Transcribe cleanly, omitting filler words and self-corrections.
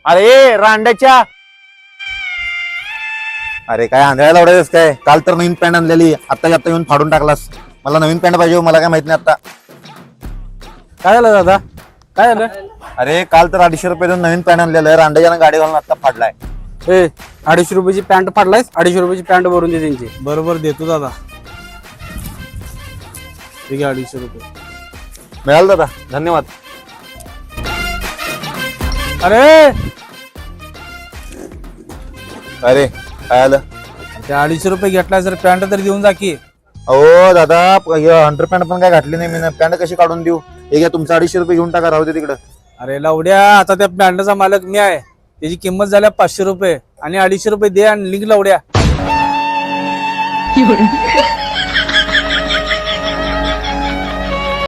अरे रांड्याच्या, अरे काय आंधळ्याला उडायच काय? काल तर नवीन पॅन्ट आणलेली, आता येऊन फाडून टाकलास. मला नवीन पॅन्ट पाहिजे, मला काय माहित नाही आता. काय झालं दादा? काय झालं? अरे काल तर 250 रुपये देऊन नवीन पॅन्ट आणलेलं, रांड्याच्यानं गाडी घालून आता फाडलाय. ए 250 रुपयाची पॅन्ट फाडलायस? 250 रुपयाची पॅन्ट भरून दे त्यांची. बरोबर देतो दादा. ठीक आहे 250 रुपये मिळालं दादा, धन्यवाद. अरे अरे काय आलं? ते 250 रुपये घेतलाय जर पॅन्ट तर देऊन जा की. अहो दादा, हंटर पॅन्ट पण काय घातली नाही मी. पॅन्ट कशी काढून देऊ? हे घ्या, तुमचं 250 रुपये घेऊन टाका, राहू दे तिकडं. अरे लावड्या, आता त्या पॅन्टचा मालक मी आहे. त्याची किंमत झाल्या 500 रुपये आणि 250 रुपये दे आणि लिंक लावड्या.